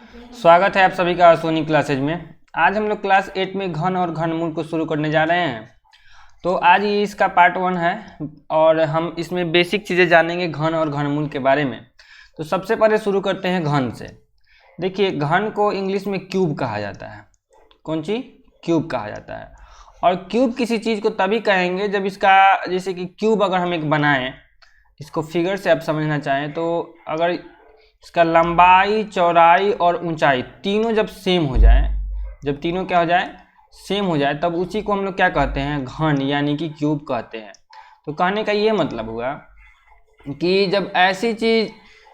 स्वागत है आप सभी का सोनी क्लासेज में। आज हम लोग क्लास 8 में घन और घनमूल को शुरू करने जा रहे हैं। तो आज ये इसका पार्ट 1 है और हम इसमें बेसिक चीज़ें जानेंगे घन और घनमूल के बारे में। तो सबसे पहले शुरू करते हैं घन से। देखिए, घन को इंग्लिश में क्यूब कहा जाता है। कौन चीज़? क्यूब कहा जाता है। और क्यूब किसी चीज़ को तभी कहेंगे जब इसका, जैसे कि क्यूब अगर हम एक बनाएं, इसको फिगर से आप समझना चाहें तो अगर इसका लंबाई, चौड़ाई और ऊंचाई तीनों जब सेम हो जाए, जब तीनों क्या हो जाए? सेम हो जाए, तब उसी को हम लोग क्या कहते हैं? घन, यानी कि क्यूब कहते हैं। तो कहने का ये मतलब हुआ कि जब ऐसी चीज़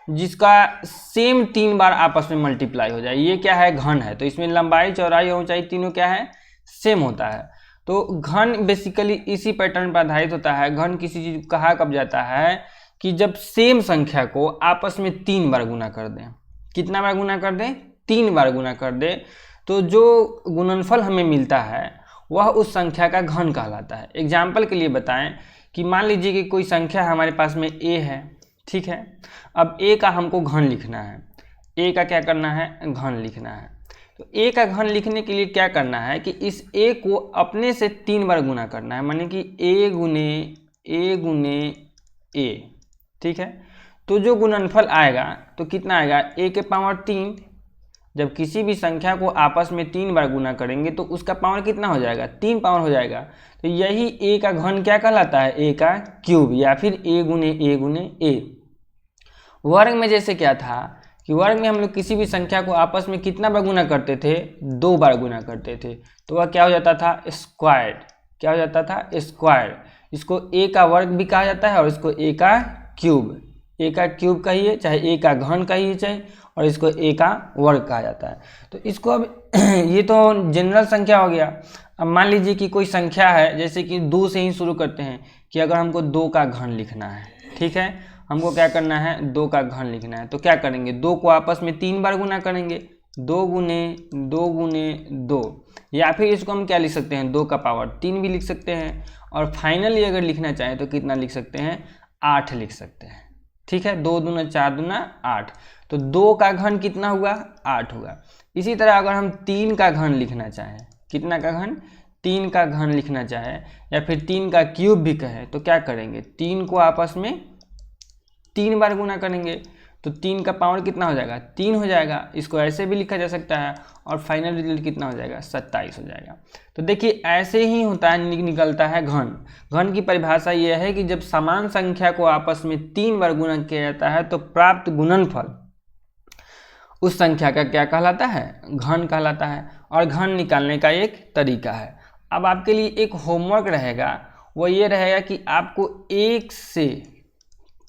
जिसका सेम 3 बार आपस में मल्टीप्लाई हो जाए, ये क्या है? घन है। तो इसमें लंबाई, चौड़ाई और ऊंचाई तीनों क्या है? सेम होता है। तो घन बेसिकली इसी पैटर्न पर आधारित होता है। घन किसी चीज़ कहा कब जाता है कि जब सेम संख्या को आपस में 3 बार गुना कर दें। कितना बार गुना कर दें? 3 बार गुना कर दें। तो जो गुणनफल हमें मिलता है वह उस संख्या का घन कहलाता है। एग्जाम्पल के लिए बताएं कि मान लीजिए कि कोई संख्या हमारे पास में a है, ठीक है। अब a का हमको घन लिखना है। a का क्या करना है? घन लिखना है। तो a का घन लिखने के लिए क्या करना है कि इस a को अपने से 3 बार गुना करना है, माने कि a गुने a, ठीक है। तो जो गुणनफल आएगा तो कितना आएगा? a के पावर 3। जब किसी भी संख्या को आपस में 3 बार गुना करेंगे तो उसका पावर कितना हो जाएगा? 3 पावर हो जाएगा। तो यही a का घन क्या कहलाता है? a का क्यूब, या फिर a गुने a। वर्ग में जैसे क्या था कि वर्ग में हम लोग किसी भी संख्या को आपस में कितना बार गुना करते थे? 2 बार गुना करते थे। तो वह क्या हो जाता था? स्क्वायर्ड। क्या हो जाता था? स्क्वायर्ड। इसको a का वर्ग भी कहा जाता है और इसको a का क्यूब, a का क्यूब कहिए, चाहे a का घन कहिए, चाहे, और इसको a का वर्ग कहा जाता है। तो इसको अब ये तो जनरल संख्या हो गया। अब मान लीजिए कि कोई संख्या है, जैसे कि 2 से ही शुरू करते हैं कि अगर हमको 2 का घन लिखना है, ठीक है, हमको क्या करना है? 2 का घन लिखना है। तो क्या करेंगे? 2 को आपस में 3 बार गुना करेंगे, 2 गुने 2, या फिर इसको हम क्या लिख सकते हैं? 2 का पावर 3 भी लिख सकते हैं। और फाइनली अगर लिखना चाहें तो कितना लिख सकते हैं? 8 लिख सकते हैं, ठीक है। 2 दूना 4 दूना 8। तो 2 का घन कितना हुआ? 8 हुआ। इसी तरह अगर हम 3 का घन लिखना चाहें, कितना का घन? 3 का घन लिखना चाहें, या फिर 3 का क्यूब भी कहें, तो क्या करेंगे? 3 को आपस में 3 बार गुना करेंगे तो 3 का पावर कितना हो जाएगा? 3 हो जाएगा। इसको ऐसे भी लिखा जा सकता है और फाइनल रिजल्ट कितना हो जाएगा? 27 हो जाएगा। तो देखिए, ऐसे ही होता है, निकलता है घन। घन की परिभाषा यह है कि जब समान संख्या को आपस में 3 बार गुना किया जाता है तो प्राप्त गुणनफल उस संख्या का क्या कहलाता है? घन कहलाता है। और घन निकालने का एक तरीका है। अब आपके लिए एक होमवर्क रहेगा, वो ये रहेगा कि आपको 1 से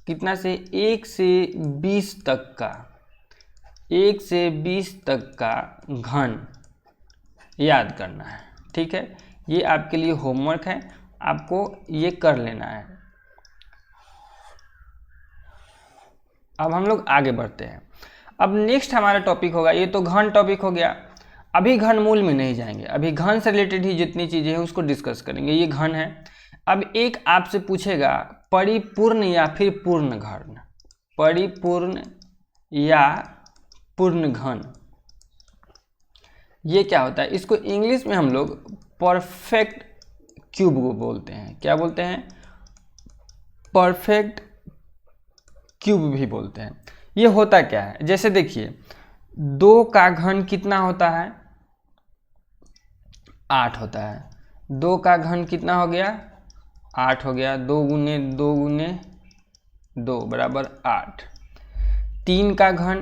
कितना से 1 से 20 तक का, 1 से 20 तक का घन याद करना है, ठीक है। ये आपके लिए होमवर्क है, आपको ये कर लेना है। अब हम लोग आगे बढ़ते हैं। अब नेक्स्ट हमारा टॉपिक होगा, ये तो घन टॉपिक हो गया। अभी घनमूल में नहीं जाएंगे, अभी घन से रिलेटेड ही जितनी चीज़ें हैं उसको डिस्कस करेंगे। ये घन है। अब एक आपसे पूछेगा परिपूर्ण या फिर पूर्ण घन, परिपूर्ण या पूर्ण घन, ये क्या होता है? इसको इंग्लिश में हम लोग परफेक्ट क्यूब को बोलते हैं। क्या बोलते हैं? परफेक्ट क्यूब भी बोलते हैं। ये होता क्या है? जैसे देखिए, 2 का घन कितना होता है? 8 होता है। 2 का घन कितना हो गया? 8 हो गया। 2 गुने 2 बराबर 8। 3 का घन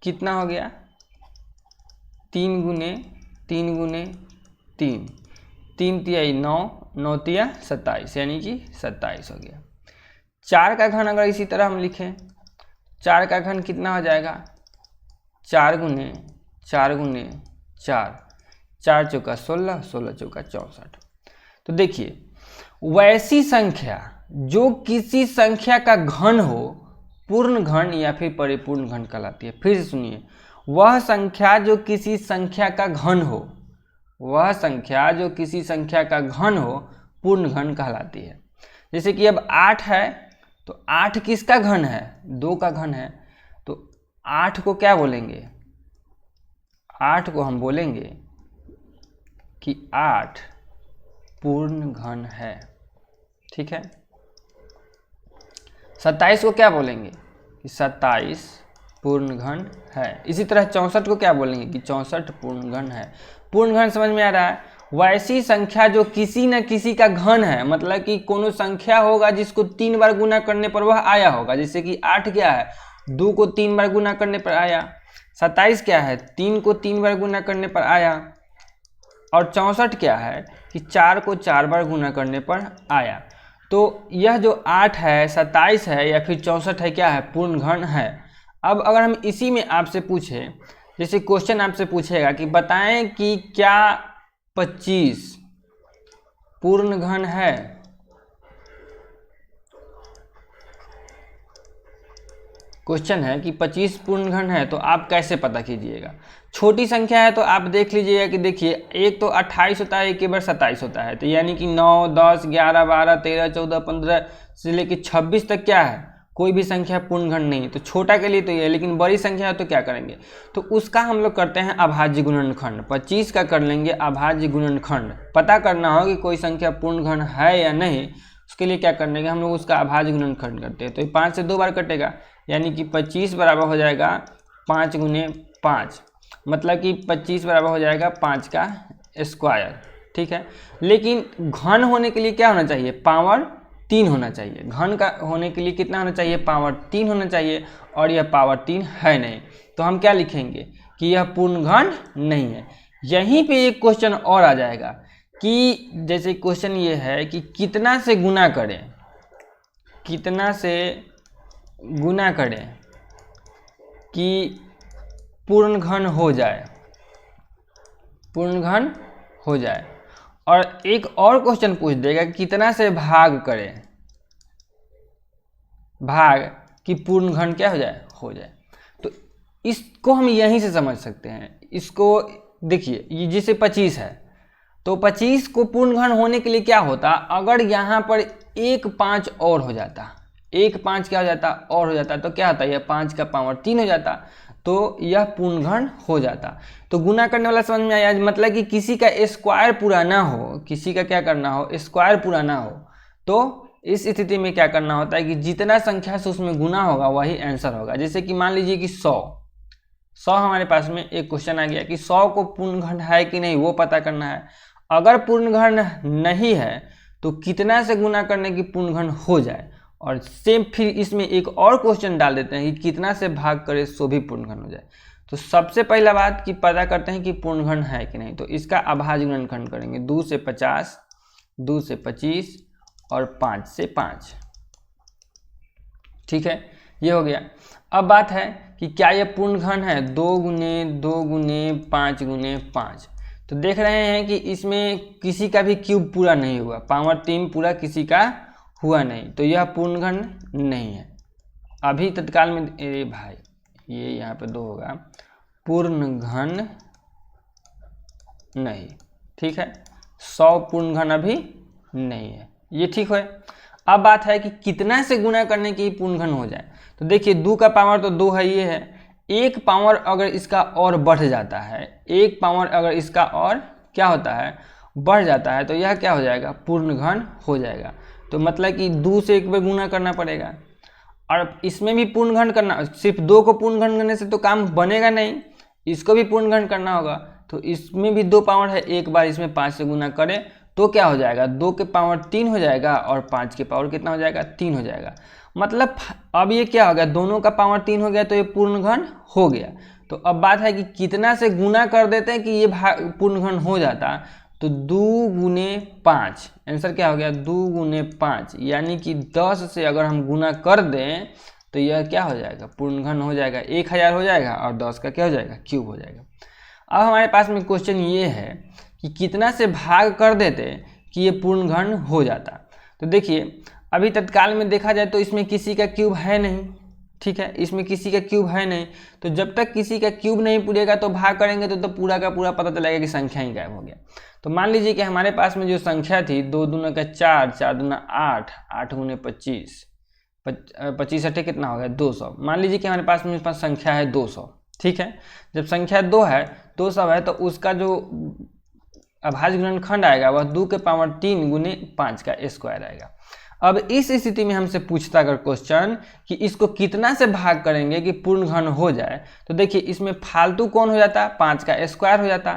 कितना हो गया? 3 गुने 3, 3 तिहाई 9, 9 तिया 27, यानी कि 27 हो गया। 4 का घन अगर इसी तरह हम लिखें, 4 का घन कितना हो जाएगा? 4 गुने 4, 4 चौका 16, 16 चौका 64। तो देखिए, वैसी संख्या जो किसी संख्या का घन हो, पूर्ण घन या फिर परिपूर्ण घन कहलाती है। फिर से सुनिए, वह संख्या जो किसी संख्या का घन हो, वह संख्या जो किसी संख्या का घन हो, पूर्ण घन कहलाती है। जैसे कि अब 8 है, तो 8 किसका घन है? 2 का घन है। तो 8 को क्या बोलेंगे, 8 को हम बोलेंगे कि 8 पूर्ण घन है, ठीक है। 27 को क्या बोलेंगे कि 27 पूर्ण घन है। इसी तरह 64 को क्या बोलेंगे कि 64 पूर्ण घन है। पूर्ण घन समझ में आ रहा है। वैसी संख्या जो किसी न किसी का घन है, मतलब कि कोनो संख्या होगा जिसको 3 बार गुना करने पर वह आया होगा। जैसे कि 8 क्या है, 2 को 3 बार गुना करने पर आया। 27 क्या है, 3 को 3 बार गुना करने पर आया। और 64 क्या है कि 4 को 4 बार गुना करने पर आया। तो यह जो 8 है, 27 है या फिर 64 है, क्या है, पूर्ण घन है। अब अगर हम इसी में आपसे पूछें, जैसे क्वेश्चन आपसे पूछेगा कि बताएं कि क्या 25 पूर्ण घन है। क्वेश्चन है कि 25 पूर्ण घन है, तो आप कैसे पता कीजिएगा। छोटी संख्या है तो आप देख लीजिएगा कि देखिए, एक तो 28 होता है, एक के बार 27 होता है, तो यानी कि 9, 10, 11, 12, 13, 14, 15 से लेकर 26 तक क्या है, कोई भी संख्या पूर्ण घन नहीं। तो छोटा के लिए तो ये है, लेकिन बड़ी संख्या है तो क्या करेंगे, तो उसका हम लोग करते हैं अभाज्य गुणनखंड। 25 का कर लेंगे अभाज्य गुणनखंड। पता करना हो कि कोई संख्या पूर्ण घन है या नहीं, उसके लिए क्या करने के हम लोग उसका अभाज्य गुणनखंड करते हैं। तो 5 से 2 बार कटेगा, यानी कि 25 बराबर हो जाएगा 5 गुने 5, मतलब कि 25 बराबर हो जाएगा 5 का स्क्वायर, ठीक है। लेकिन घन होने के लिए क्या होना चाहिए, पावर 3 होना चाहिए। घन का होने के लिए कितना होना चाहिए, पावर 3 होना चाहिए, और यह पावर 3 है नहीं। तो हम क्या लिखेंगे कि यह पूर्ण घन नहीं है। यहीं पे एक क्वेश्चन और आ जाएगा कि जैसे क्वेश्चन ये है कि कितना से गुना करें, कितना से गुना करें कि पूर्ण घन हो जाए, पूर्ण घन हो जाए। और एक और क्वेश्चन पूछ देगा कि कितना से भाग करें, भाग कि पूर्ण घन क्या हो जाए, हो जाए। तो इसको हम यहीं से समझ सकते हैं। इसको देखिए, ये जैसे 25 है, तो 25 को पूर्ण घन होने के लिए क्या होता, अगर यहाँ पर एक 5 और हो जाता, एक 5 क्या हो जाता और हो जाता, तो क्या होता, यह 5 का पावर 3 हो जाता, तो यह पूर्ण घन हो जाता। तो गुना करने वाला समझ में आया, मतलब कि किसी का स्क्वायर पूरा ना हो, किसी का क्या करना हो, स्क्वायर पूरा ना हो। तो इस स्थिति में क्या करना होता है कि जितना संख्या से उसमें गुना होगा वही आंसर होगा। जैसे कि मान लीजिए कि 100 हमारे पास में एक क्वेश्चन आ गया कि 100 को पूर्ण घन है कि नहीं वो पता करना है। अगर पूर्ण घन नहीं है तो कितना से गुना करने की पूर्ण घन हो जाए। और सेम फिर इसमें एक और क्वेश्चन डाल देते हैं कि कितना से भाग करे सो भी पूर्ण घन हो जाए। तो सबसे पहला बात कि पता करते हैं कि पूर्ण घन है कि नहीं, तो इसका अभाज्य गुणनखंड करेंगे। 2 से 50, 2 से 25 और 5 से 5, ठीक है, ये हो गया। अब बात है कि क्या यह पूर्ण घन है, 2 गुने 2 गुने 5 गुने 5। तो देख रहे हैं कि इसमें किसी का भी क्यूब पूरा नहीं हुआ, पावर 3 पूरा किसी का हुआ नहीं, तो यह पूर्ण घन नहीं है अभी तत्काल में। अरे भाई, ये यहाँ पे 2 होगा, पूर्ण घन नहीं, ठीक है। 100 पूर्ण घन अभी नहीं है, ये ठीक है। अब बात है कि कितना से गुना करने की पूर्ण घन हो जाए। तो देखिए 2 का पावर तो 2 है, ये है। एक पावर अगर इसका और बढ़ जाता है, एक पावर अगर इसका और क्या होता है, बढ़ जाता है, तो यह क्या हो जाएगा, पूर्ण घन हो जाएगा। तो मतलब कि 2 से एक बार गुना करना पड़ेगा। और इसमें भी पूर्ण घन करना, सिर्फ 2 को पूर्ण घन करने से तो काम बनेगा नहीं, इसको भी पूर्ण घन करना होगा। तो इसमें भी 2 पावर है, एक बार इसमें 5 से गुना करें तो क्या हो जाएगा, 2 के पावर 3 हो जाएगा और 5 के पावर कितना हो जाएगा, 3 हो जाएगा। मतलब अब ये क्या हो गया, दोनों का पावर 3 हो गया, तो ये पूर्ण घन हो गया। तो अब बात है कि कितना से गुना कर देते हैं कि ये पूर्ण घन हो जाता। तो 2 गुने 5, आंसर क्या हो गया, 2 गुने 5, यानी कि 10 से अगर हम गुना कर दें तो यह क्या हो जाएगा, पूर्ण घन हो जाएगा, 1000 हो जाएगा और 10 का क्या हो जाएगा, क्यूब हो जाएगा। अब हमारे पास में क्वेश्चन ये है कि कितना से भाग कर देते कि ये पूर्ण घन हो जाता। तो देखिए अभी तत्काल में देखा जाए तो इसमें किसी का क्यूब है नहीं, ठीक है, इसमें किसी का क्यूब है नहीं। तो जब तक किसी का क्यूब नहीं पूरेगा तो भाग करेंगे तो पूरा का पूरा पता चलेगा कि संख्या ही गायब हो गया। तो मान लीजिए कि हमारे पास में जो संख्या थी 2 दूना का 4, 4 दूना 8, 8 गुने 25, 25 अट्ठे कितना हो गया 200। मान लीजिए कि हमारे पास मेरे पास संख्या है 200, ठीक है। जब संख्या 200 है तो उसका जो अभाज्य गुणनखंड आएगा वह 2 के पावर 3 गुने 5 का स्क्वायर आएगा। अब इस स्थिति में हमसे पूछता अगर क्वेश्चन कि इसको कितना से भाग करेंगे कि पूर्ण घन हो जाए, तो देखिए इसमें फालतू कौन हो जाता, 5 का स्क्वायर हो जाता।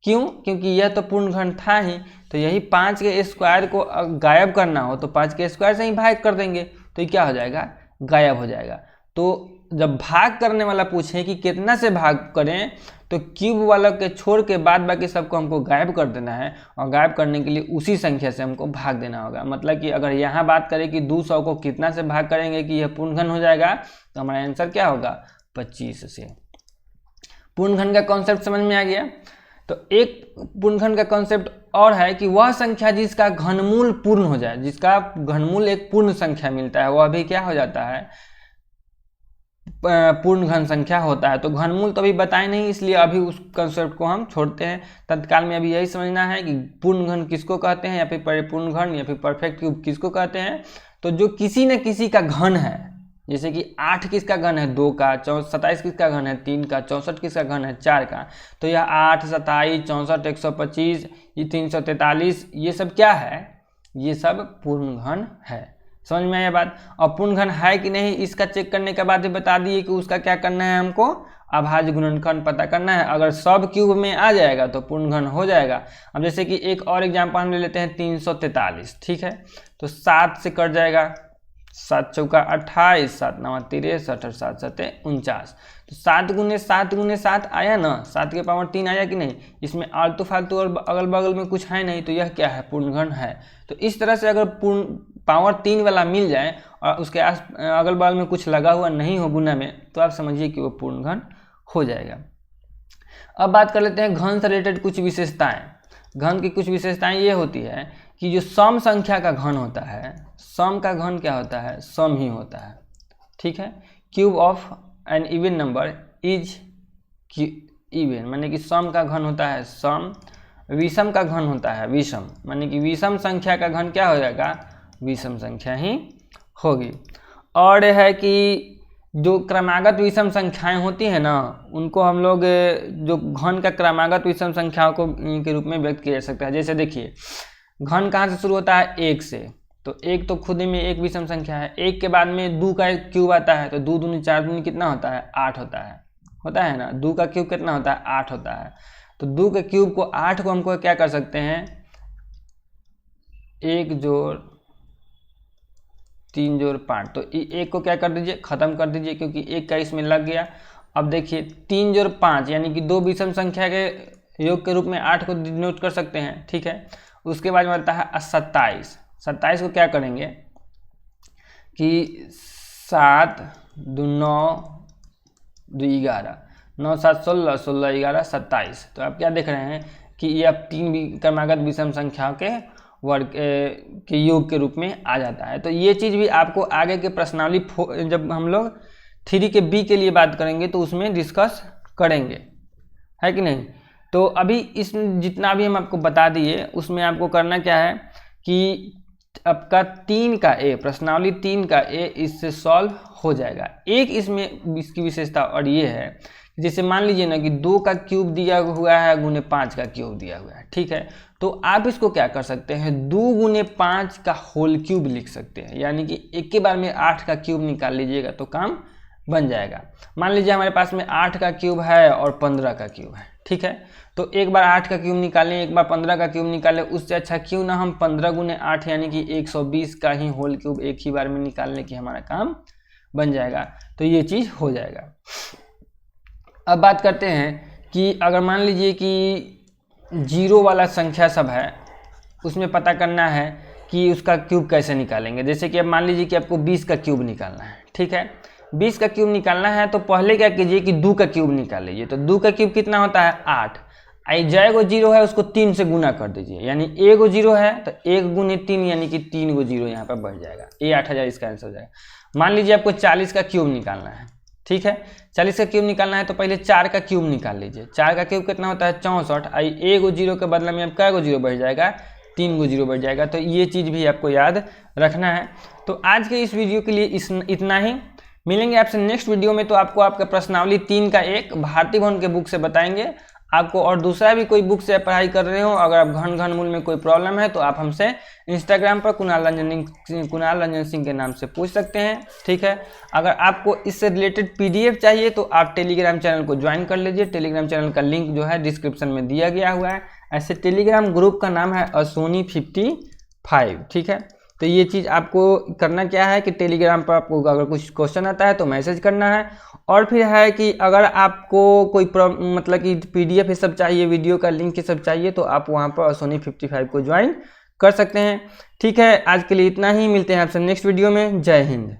क्यों? क्योंकि यह तो पूर्ण घन था ही, तो यही 5 के स्क्वायर को गायब करना हो तो 5 के स्क्वायर से ही भाग कर देंगे, तो ये क्या हो जाएगा, गायब हो जाएगा। तो जब भाग करने वाला पूछे कि कितना से भाग करें, तो क्यूब वाला के छोड़ के बाद बाकी सबको हमको गायब कर देना है, और गायब करने के लिए उसी संख्या से हमको भाग देना होगा। मतलब कि अगर यहाँ बात करें कि 200 को कितना से भाग करेंगे कि यह पूर्ण घन हो जाएगा, तो हमारा आंसर क्या होगा, 25 से। पूर्ण घन का कॉन्सेप्ट समझ में आ गया। तो एक पूर्ण घन का कॉन्सेप्ट और है कि वह संख्या जिसका घनमूल पूर्ण हो जाए, जिसका घनमूल एक पूर्ण संख्या मिलता है, वह भी क्या हो जाता है, पूर्ण घन संख्या होता है। तो घनमूल तो अभी बताए नहीं, इसलिए अभी उस कंसेप्ट को हम छोड़ते हैं। तत्काल में अभी यही समझना है कि पूर्ण घन किसको कहते हैं, या फिर परिपूर्ण घन या फिर परफेक्ट क्यूब किसको कहते हैं। तो जो किसी न किसी का घन है, जैसे कि 8 किसका घन है, 2 का, 27 किसका घन है, 3 का, 64 किसका घन है, 4 का। तो यह 8, 27, 64, 125, ये 343, ये सब क्या है, ये सब पूर्ण घन है। समझ में आया बात। और पूर्ण घन है कि नहीं इसका चेक करने के बाद ही बता दिए कि उसका क्या करना है, हमको अभाज्य गुणनखंड पता करना है। अगर सब क्यूब में आ जाएगा तो पूर्ण घन हो जाएगा। अब जैसे कि एक और एग्जाम्पल हम ले लेते हैं 343, ठीक है। तो 7 से कट जाएगा, 7 चौका 28, 7 नवा 63 और 7 सते 49। तो 7 गुने 7 गुने 7 आया ना, 7 के पावर 3 आया कि नहीं। इसमें आलतू फालतू और अगल बगल में कुछ है नहीं, तो यह क्या है, पूर्ण घन है। तो इस तरह से अगर पूर्ण पावर 3 वाला मिल जाए और उसके अगल बगल में कुछ लगा हुआ नहीं हो गुना में, तो आप समझिए कि वो पूर्ण घन हो जाएगा। अब बात कर लेते हैं घन से रिलेटेड कुछ विशेषताएं। घन की कुछ विशेषताएं ये होती है कि जो सम संख्या का घन होता है, सम का घन क्या होता है, सम ही होता है, ठीक है। Cube of an even number is even, माने कि सम का घन होता है सम। विषम का घन होता है विषम, माने कि विषम संख्या का घन क्या हो जाएगा, विषम संख्या ही होगी। और है कि जो क्रमागत विषम संख्याएं होती हैं ना, उनको हम लोग जो घन का क्रमागत विषम संख्याओं को के रूप में व्यक्त किया जा सकता है। जैसे देखिए घन कहाँ से शुरू होता है, 1 से। तो 1 तो खुद ही में एक विषम संख्या है। 1 के बाद में 2 का एक क्यूब आता है, तो 2 दूनी 4 दूनी कितना होता है, 8 होता है ना। 2 का क्यूब कितना होता है, 8 होता है। तो 2 के क्यूब को 8 को हमको क्या कर सकते हैं, 1 जोड़ 3 जोड़ 5। तो 1 को क्या कर दीजिए, खत्म कर दीजिए, क्योंकि 1 का इसमें लग गया। अब देखिए 3 जोड़ 5 यानी कि 2 विषम संख्या के योग के रूप में 8 को डिनोट कर सकते हैं, ठीक है। उसके बाद बनता है 27। 27 को क्या करेंगे कि 7 2 9 2 11, 9 7 16, 16 11 27। तो आप क्या देख रहे हैं कि ये अब 3 क्रमागत विषम संख्याओं के वर्ग के योग के रूप में आ जाता है। तो ये चीज़ भी आपको आगे के प्रश्नावली जब हम लोग 3 के बी के लिए बात करेंगे तो उसमें डिस्कस करेंगे, है कि नहीं। तो अभी इस जितना भी हम आपको बता दिए उसमें आपको करना क्या है कि आपका 3 का ए, प्रश्नावली 3 का ए इससे सॉल्व हो जाएगा। एक इसमें इसकी विशेषता और ये है, जैसे मान लीजिए ना कि 2 का क्यूब दिया हुआ है गुने 5 का क्यूब दिया हुआ है, ठीक है। तो आप इसको क्या कर सकते हैं, 2 गुने 5 का होल क्यूब लिख सकते हैं, यानी कि एक के बार में 8 का क्यूब निकाल लीजिएगा तो काम बन जाएगा। मान लीजिए हमारे पास में 8 का क्यूब है और 15 का क्यूब है, ठीक है। तो एक बार 8 का क्यूब निकालें, एक बार 15 का क्यूब निकालें, उससे अच्छा क्यों ना हम 15 गुने 8 यानी कि 120 का ही होल क्यूब एक ही बार में निकालने की हमारा काम बन जाएगा। तो ये चीज़ हो जाएगा। अब बात करते हैं कि अगर मान लीजिए कि 0 वाला संख्या सब है, उसमें पता करना है कि उसका क्यूब कैसे निकालेंगे। जैसे कि अब मान लीजिए कि आपको 20 का क्यूब निकालना है, ठीक है। 20 का क्यूब निकालना है तो पहले क्या कीजिए कि 2 का क्यूब निकाल लीजिए। तो 2 का क्यूब कितना होता है, 8। जय गो 0 है उसको 3 से गुना कर दीजिए, यानी 1 गो 0 है तो 1 गुने 3 यानी कि 3 गो 0 यहाँ पर बढ़ जाएगा। ये 8000 इसका आंसर हो जाएगा। मान लीजिए आपको 40 का क्यूब निकालना है, ठीक है। 40 का क्यूब निकालना है तो पहले 4 का क्यूब निकाल लीजिए। 4 का क्यूब कितना होता है, 64। 1 गो 0 के बदले में अब क्या गो 0 बढ़ जाएगा, 3 गो 0 बढ़ जाएगा। तो ये चीज़ भी आपको याद रखना है। तो आज के इस वीडियो के लिए इतना ही। मिलेंगे आपसे नेक्स्ट वीडियो में। तो आपको आपका प्रश्नावली 3 का 1 भारती भवन के बुक से बताएंगे आपको, और दूसरा भी कोई बुक से पढ़ाई कर रहे हो, अगर आप घन घनमूल में कोई प्रॉब्लम है तो आप हमसे इंस्टाग्राम पर कुणाल रंजन सिंह के नाम से पूछ सकते हैं। ठीक है, अगर आपको इससे रिलेटेड PDF चाहिए तो आप टेलीग्राम चैनल को ज्वाइन कर लीजिए। टेलीग्राम चैनल का लिंक जो है डिस्क्रिप्शन में दिया गया हुआ है। ऐसे टेलीग्राम ग्रुप का नाम है Asoni55। ठीक है, तो ये चीज़ आपको करना क्या है कि टेलीग्राम पर आपको अगर कुछ क्वेश्चन आता है तो मैसेज करना है, और फिर है कि अगर आपको कोई मतलब कि PDF ये सब चाहिए, वीडियो का लिंक ये सब चाहिए, तो आप वहाँ पर Asoni55 को ज्वाइन कर सकते हैं। ठीक है, आज के लिए इतना ही। मिलते हैं आपसे नेक्स्ट वीडियो में। जय हिंद।